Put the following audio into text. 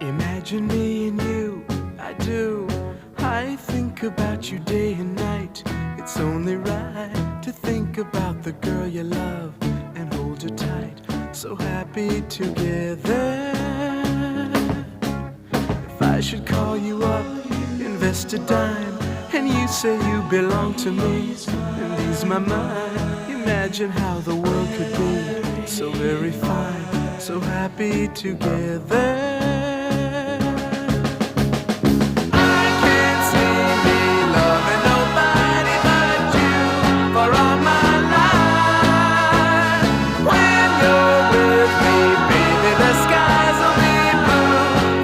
Imagine me and you, I do. I think about you day and night. It's only right to think about the girl you love and hold her tight. So happy together. If I should call you up, invest a dime, and you say you belong to me and ease my mind. Imagine how the world could be so very fine, so happy together.